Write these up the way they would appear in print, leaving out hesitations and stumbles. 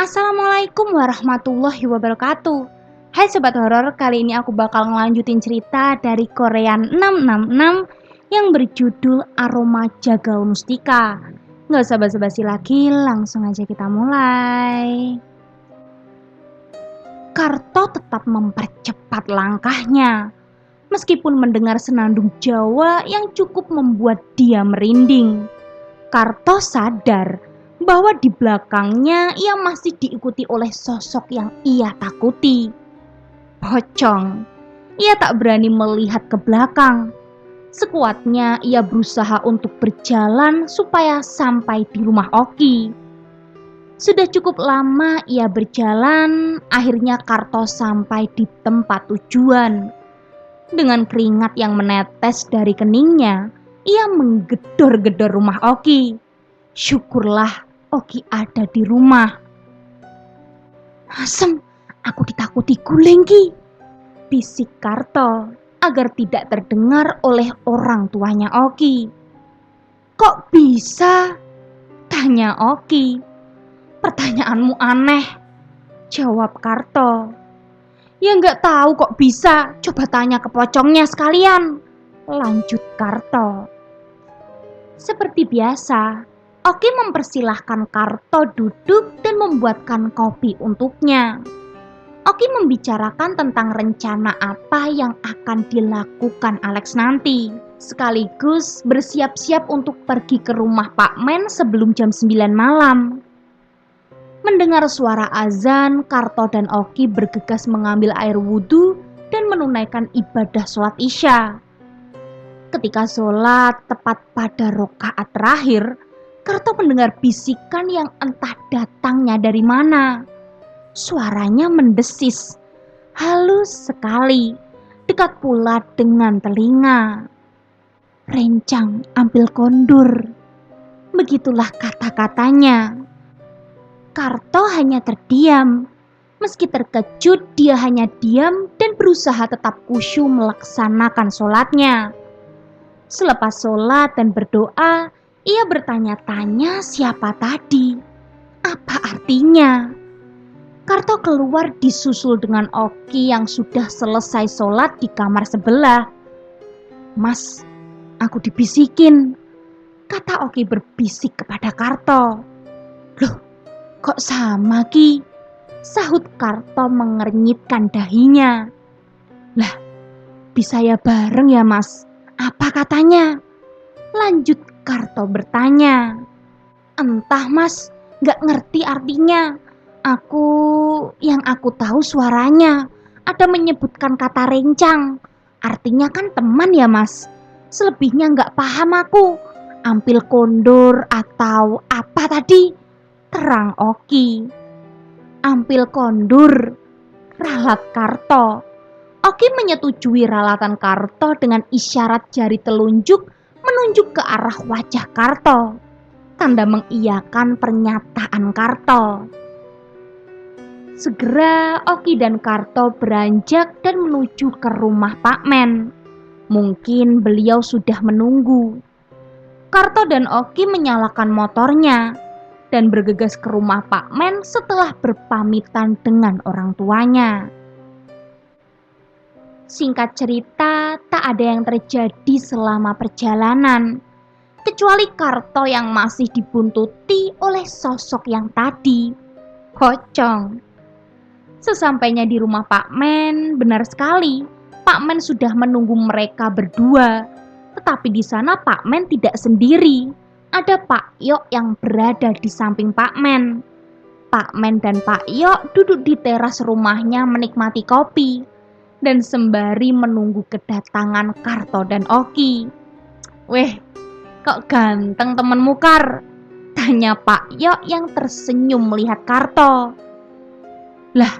Assalamualaikum warahmatullahi wabarakatuh. Hai sobat horor, kali ini aku bakal ngelanjutin cerita dari Korean 666 yang berjudul Aroma Jagal Mustika. Nggak usah basa-basi lagi, langsung aja kita mulai. Karto tetap mempercepat langkahnya, meskipun mendengar senandung Jawa yang cukup membuat dia merinding. Karto sadar bahwa di belakangnya ia masih diikuti oleh sosok yang ia takuti. Pocong. Ia tak berani melihat ke belakang. Sekuatnya ia berusaha untuk berjalan supaya sampai di rumah Oki. Sudah cukup lama ia berjalan, akhirnya Karto sampai di tempat tujuan. Dengan keringat yang menetes dari keningnya, ia menggedor-gedor rumah Oki. Syukurlah Oki ada di rumah. Asem, aku ditakuti guling ki, bisik Karto agar tidak terdengar oleh orang tuanya Oki. Kok bisa? Tanya Oki. Pertanyaanmu aneh, jawab Karto. Ya nggak tahu kok bisa, coba tanya ke pocongnya sekalian, lanjut Karto. Seperti biasa, Oki mempersilahkan Karto duduk dan membuatkan kopi untuknya. Oki membicarakan tentang rencana apa yang akan dilakukan Alex nanti, sekaligus bersiap-siap untuk pergi ke rumah Pak Men sebelum jam 9 malam. Mendengar suara azan, Karto dan Oki bergegas mengambil air wudhu dan menunaikan ibadah sholat Isya. Ketika sholat tepat pada rakaat terakhir, Karto mendengar bisikan yang entah datangnya dari mana. Suaranya mendesis, halus sekali, dekat pula dengan telinga. Rencang ambil kondur, begitulah kata-katanya. Karto hanya terdiam. Meski terkejut, dia hanya diam dan berusaha tetap khusyuk melaksanakan sholatnya. Selepas sholat dan berdoa, ia bertanya-tanya siapa tadi. Apa artinya? Karto keluar disusul dengan Oki yang sudah selesai sholat di kamar sebelah. Mas, aku dibisikin, kata Oki berbisik kepada Karto. Loh, kok sama Ki? Sahut Karto mengernyitkan dahinya. Lah, bisa ya bareng ya mas? Apa katanya? Lanjut Karto bertanya. Entah mas, gak ngerti artinya. Yang aku tahu suaranya ada menyebutkan kata rencang. Artinya kan teman ya mas. Selebihnya gak paham aku. Ampil kondur atau apa tadi? Terang Oki. Ampil kondur, ralat Karto. Oki menyetujui ralatan Karto dengan isyarat jari telunjuk menunjuk ke arah wajah Karto. Tanda mengiyakan pernyataan Karto. Segera Oki dan Karto beranjak dan menuju ke rumah Pak Men. Mungkin beliau sudah menunggu. Karto dan Oki menyalakan motornya dan bergegas ke rumah Pak Men setelah berpamitan dengan orang tuanya. Singkat cerita, tak ada yang terjadi selama perjalanan, kecuali Karto yang masih dibuntuti oleh sosok yang tadi, pocong. Sesampainya di rumah Pak Men, benar sekali, Pak Men sudah menunggu mereka berdua. Tetapi di sana Pak Men tidak sendiri. Ada Pak Yok yang berada di samping Pak Men. Pak Men dan Pak Yok duduk di teras rumahnya menikmati kopi dan sembari menunggu kedatangan Karto dan Oki. Weh, kok ganteng temenmu Kar? Tanya Pak Yok yang tersenyum melihat Karto. Lah,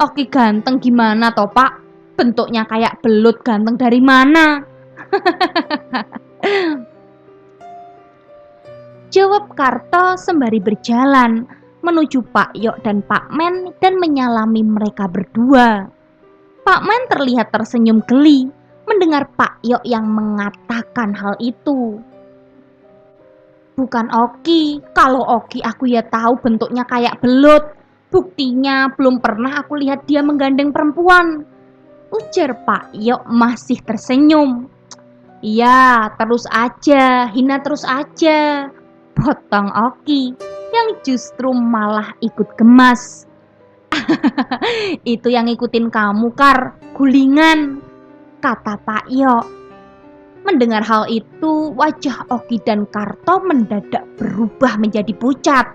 Oki ganteng gimana toh Pak? Bentuknya kayak belut, ganteng dari mana? Jawab Karto sembari berjalan menuju Pak Yok dan Pak Men dan menyalami mereka berdua. Pak Men terlihat tersenyum geli mendengar Pak Yok yang mengatakan hal itu. Bukan Oki, kalau Oki aku ya tahu bentuknya kayak belut. Buktinya belum pernah aku lihat dia menggandeng perempuan, ujar Pak Yok masih tersenyum. Iya, terus aja, hina terus aja, potong Oki yang justru malah ikut gemas. Itu yang ngikutin kamu, Kar, gulingan, kata Pak Yok. Mendengar hal itu, wajah Oki dan Karto mendadak berubah menjadi pucat.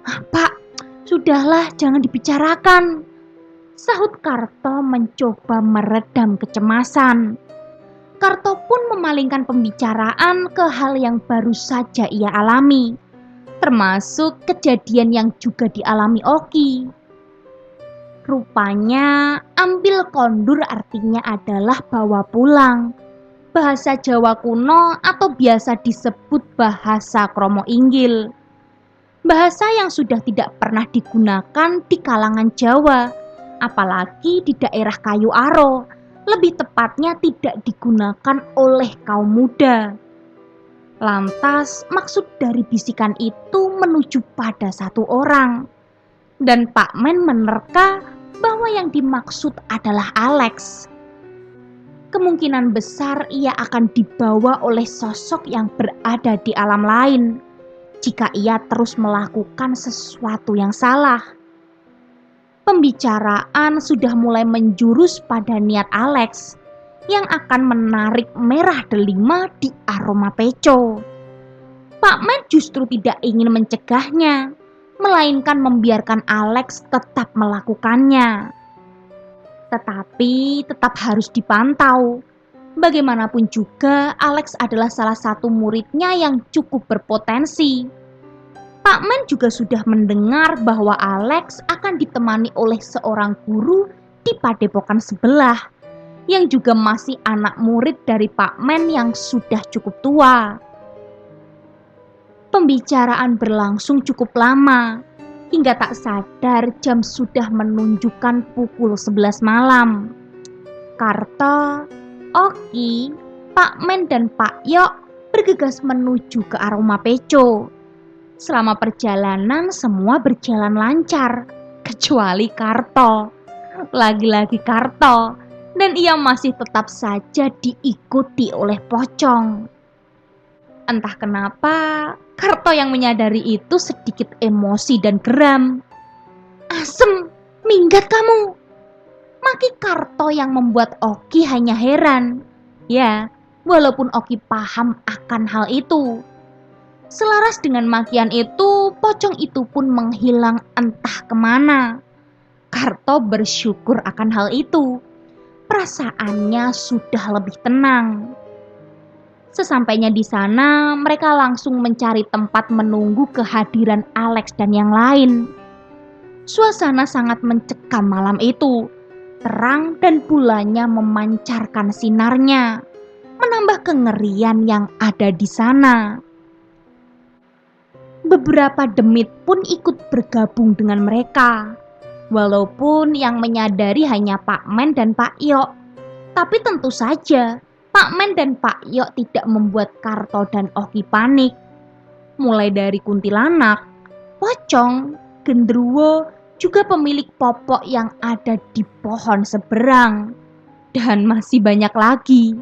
Pak, sudahlah, jangan dibicarakan, sahut Karto mencoba meredam kecemasan. Karto pun memalingkan pembicaraan ke hal yang baru saja ia alami, termasuk kejadian yang juga dialami Oki. Rupanya ambil kondur artinya adalah bawa pulang, bahasa Jawa kuno atau biasa disebut bahasa Kromo Inggil. Bahasa yang sudah tidak pernah digunakan di kalangan Jawa, apalagi di daerah Kayu Aro, lebih tepatnya tidak digunakan oleh kaum muda. Lantas maksud dari bisikan itu menuju pada satu orang, dan Pak Men menerka bahwa yang dimaksud adalah Alex. Kemungkinan besar ia akan dibawa oleh sosok yang berada di alam lain jika ia terus melakukan sesuatu yang salah. Pembicaraan sudah mulai menjurus pada niat Alex yang akan menarik merah delima di aroma peco. Pak Men justru tidak ingin mencegahnya, melainkan membiarkan Alex tetap melakukannya. Tetapi tetap harus dipantau. Bagaimanapun juga, Alex adalah salah satu muridnya yang cukup berpotensi. Pak Men juga sudah mendengar bahwa Alex akan ditemani oleh seorang guru di padepokan sebelah, yang juga masih anak murid dari Pak Men yang sudah cukup tua. Pembicaraan berlangsung cukup lama, hingga tak sadar jam sudah menunjukkan pukul 11 malam. Karto, Oki, Pak Men dan Pak Yok bergegas menuju ke aroma peco. Selama perjalanan semua berjalan lancar, kecuali Karto. Lagi-lagi Karto, dan ia masih tetap saja diikuti oleh pocong. Entah kenapa, Karto yang menyadari itu sedikit emosi dan geram. Asem, minggat kamu, maki Karto yang membuat Oki hanya heran. Ya, walaupun Oki paham akan hal itu. Selaras dengan makian itu, pocong itu pun menghilang entah kemana. Karto bersyukur akan hal itu. Perasaannya sudah lebih tenang. Sesampainya di sana, mereka langsung mencari tempat menunggu kehadiran Alex dan yang lain. Suasana sangat mencekam malam itu. Terang dan bulannya memancarkan sinarnya, menambah kengerian yang ada di sana. Beberapa demit pun ikut bergabung dengan mereka, walaupun yang menyadari hanya Pak Men dan Pak Yok. Tapi tentu saja Pak Men dan Pak Yok tidak membuat Karto dan Oki panik. Mulai dari kuntilanak, pocong, genderuwo, juga pemilik popok yang ada di pohon seberang, dan masih banyak lagi.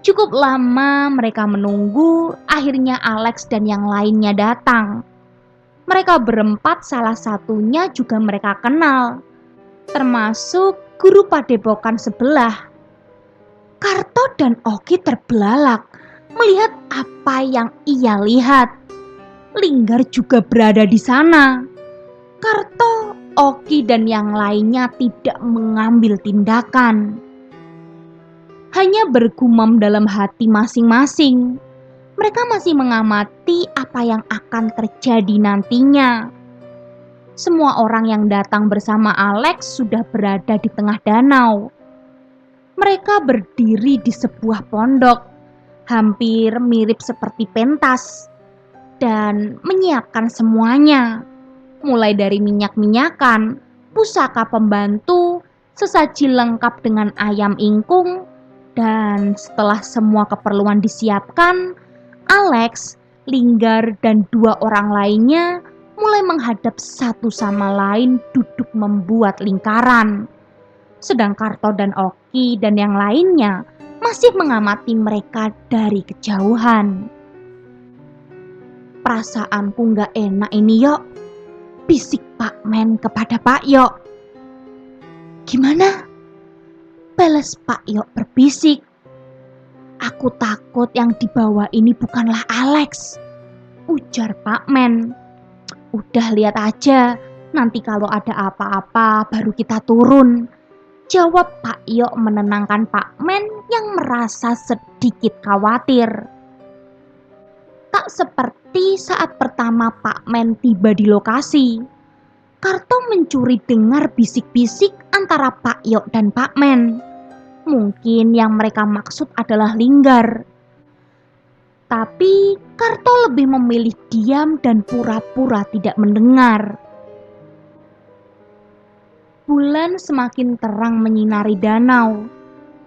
Cukup lama mereka menunggu, akhirnya Alex dan yang lainnya datang. Mereka berempat salah satunya juga mereka kenal, termasuk guru padepokan sebelah. Karto dan Oki terbelalak melihat apa yang ia lihat. Linggar juga berada di sana. Karto, Oki dan yang lainnya tidak mengambil tindakan. Hanya bergumam dalam hati masing-masing. Mereka masih mengamati apa yang akan terjadi nantinya. Semua orang yang datang bersama Alex sudah berada di tengah danau. Mereka berdiri di sebuah pondok, hampir mirip seperti pentas, dan menyiapkan semuanya. Mulai dari minyak-minyakan, pusaka pembantu, sesaji lengkap dengan ayam ingkung, dan setelah semua keperluan disiapkan, Alex, Linggar, dan 2 orang lainnya mulai menghadap satu sama lain duduk membuat lingkaran. Sedang Karto dan Oki dan yang lainnya masih mengamati mereka dari kejauhan. Perasaanku gak enak ini, Yok, bisik Pak Men kepada Pak Yok. Gimana? Balas Pak Yok berbisik. Aku takut yang dibawa ini bukanlah Alex, ujar Pak Men. Udah lihat aja, nanti kalau ada apa-apa baru kita turun, jawab Pak Yok menenangkan Pak Men yang merasa sedikit khawatir. Tak seperti saat pertama Pak Men tiba di lokasi. Karto mencuri dengar bisik-bisik antara Pak Yok dan Pak Men. Mungkin yang mereka maksud adalah Linggar. Tapi Karto lebih memilih diam dan pura-pura tidak mendengar. Bulan semakin terang menyinari danau.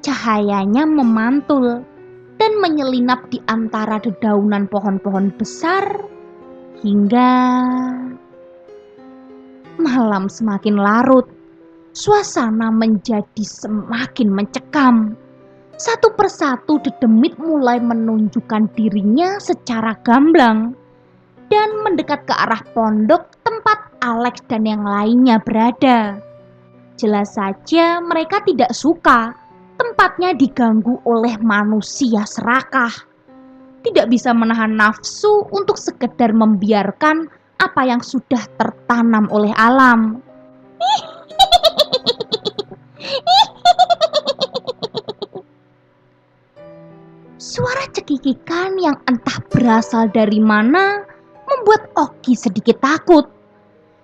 Cahayanya memantul dan menyelinap di antara dedaunan pohon-pohon besar hingga malam semakin larut. Suasana menjadi semakin mencekam. Satu persatu dedemit mulai menunjukkan dirinya secara gamblang dan mendekat ke arah pondok tempat Alex dan yang lainnya berada. Jelas saja mereka tidak suka tempatnya diganggu oleh manusia serakah. Tidak bisa menahan nafsu untuk sekedar membiarkan apa yang sudah tertanam oleh alam. Suara cekikikan yang entah berasal dari mana membuat Oki sedikit takut.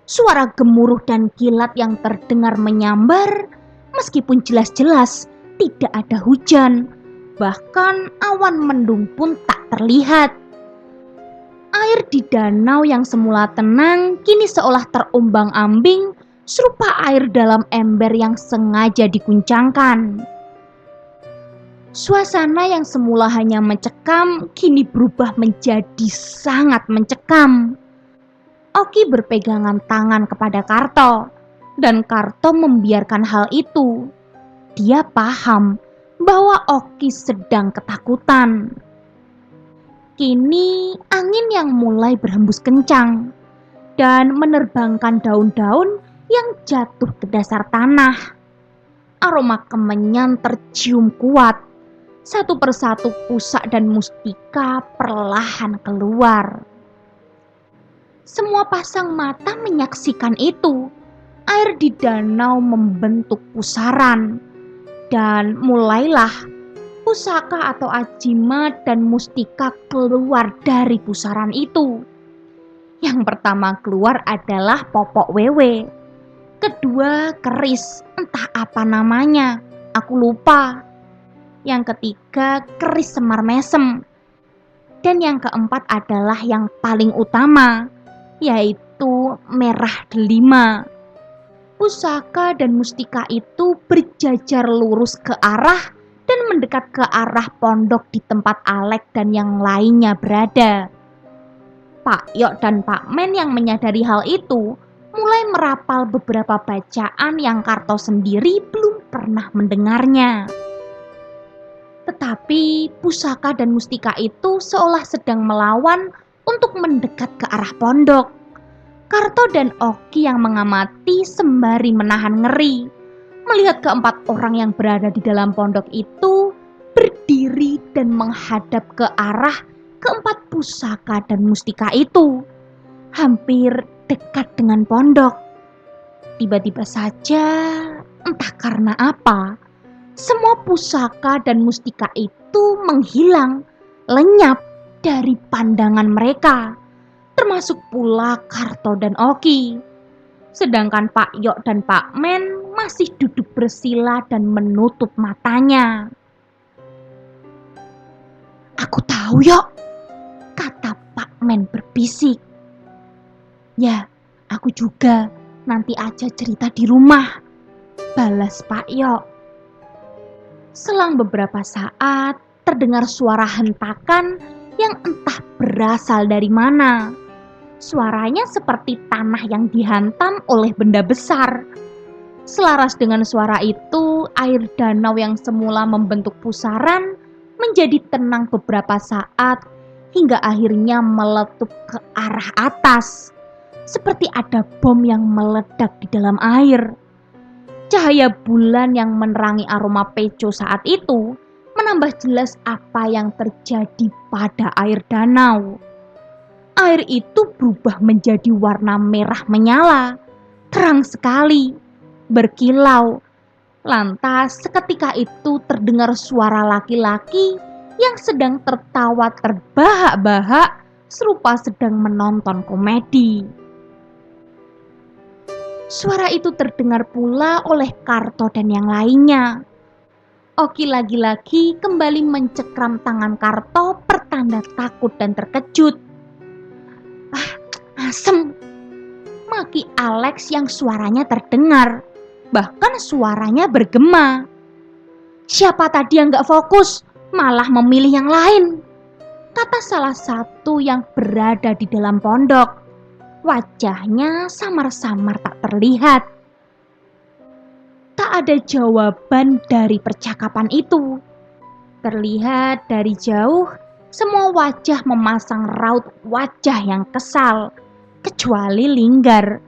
Suara gemuruh dan kilat yang terdengar menyambar meskipun jelas-jelas tidak ada hujan. Bahkan awan mendung pun tak terlihat. Air di danau yang semula tenang kini seolah terombang-ambing serupa air dalam ember yang sengaja diguncangkan. Suasana yang semula hanya mencekam kini berubah menjadi sangat mencekam. Oki berpegangan tangan kepada Karto dan Karto membiarkan hal itu. Dia paham bahwa Oki sedang ketakutan. Kini angin yang mulai berhembus kencang dan menerbangkan daun-daun yang jatuh ke dasar tanah. Aroma kemenyan tercium kuat. Satu persatu pusak dan mustika perlahan keluar. Semua pasang mata menyaksikan itu. Air di danau membentuk pusaran. Dan mulailah pusaka atau ajimat dan mustika keluar dari pusaran itu. Yang pertama keluar adalah popok wewe. Kedua keris, entah apa namanya, aku lupa. Yang ketiga keris semar mesem. Dan yang keempat adalah yang paling utama, yaitu merah delima. Pusaka dan mustika itu berjajar lurus ke arah dan mendekat ke arah pondok di tempat Alex dan yang lainnya berada. Pak Yok dan Pak Men yang menyadari hal itu mulai merapal beberapa bacaan yang Karto sendiri belum pernah mendengarnya. Tetapi pusaka dan mustika itu seolah sedang melawan untuk mendekat ke arah pondok. Karto dan Oki yang mengamati sembari menahan ngeri. Melihat keempat orang yang berada di dalam pondok itu berdiri dan menghadap ke arah keempat pusaka dan mustika itu. Hampir dekat dengan pondok. Tiba-tiba saja, entah karena apa, semua pusaka dan mustika itu menghilang, lenyap dari pandangan mereka, termasuk pula Karto dan Oki. Sedangkan Pak Yok dan Pak Men masih duduk bersila dan menutup matanya. Aku tahu, Yok, kata Pak Men berbisik. Ya, aku juga, nanti aja cerita di rumah, balas Pak Yok. Selang beberapa saat, terdengar suara hentakan yang entah berasal dari mana. Suaranya seperti tanah yang dihantam oleh benda besar. Selaras dengan suara itu, air danau yang semula membentuk pusaran menjadi tenang beberapa saat hingga akhirnya meletup ke arah atas, seperti ada bom yang meledak di dalam air. Cahaya bulan yang menerangi aroma peco saat itu menambah jelas apa yang terjadi pada air danau. Air itu berubah menjadi warna merah menyala, terang sekali, berkilau. Lantas seketika itu terdengar suara laki-laki yang sedang tertawa terbahak-bahak serupa sedang menonton komedi. Suara itu terdengar pula oleh Karto dan yang lainnya. Oki lagi-lagi kembali mencekram tangan Karto pertanda takut dan terkejut. Asem, maki Alex yang suaranya terdengar. Bahkan suaranya bergema. Siapa tadi yang gak fokus, malah memilih yang lain? Kata salah satu yang berada di dalam pondok. Wajahnya samar-samar tak terlihat. Tak ada jawaban dari percakapan itu. Terlihat dari jauh, semua wajah memasang raut wajah yang kesal, kecuali Linggar.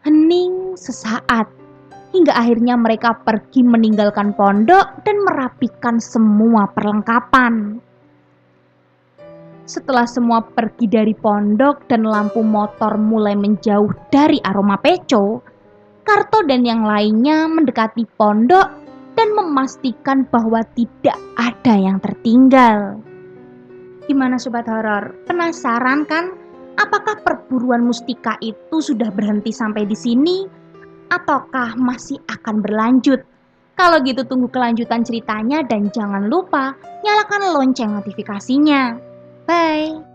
Hening sesaat, hingga akhirnya mereka pergi meninggalkan pondok dan merapikan semua perlengkapan. Setelah semua pergi dari pondok dan lampu motor mulai menjauh dari aroma peco, Karto dan yang lainnya mendekati pondok dan memastikan bahwa tidak ada yang tertinggal. Gimana sobat horor? Penasaran kan? Apakah perburuan mustika itu sudah berhenti sampai di sini? Ataukah masih akan berlanjut? Kalau gitu tunggu kelanjutan ceritanya dan jangan lupa nyalakan lonceng notifikasinya. Bye!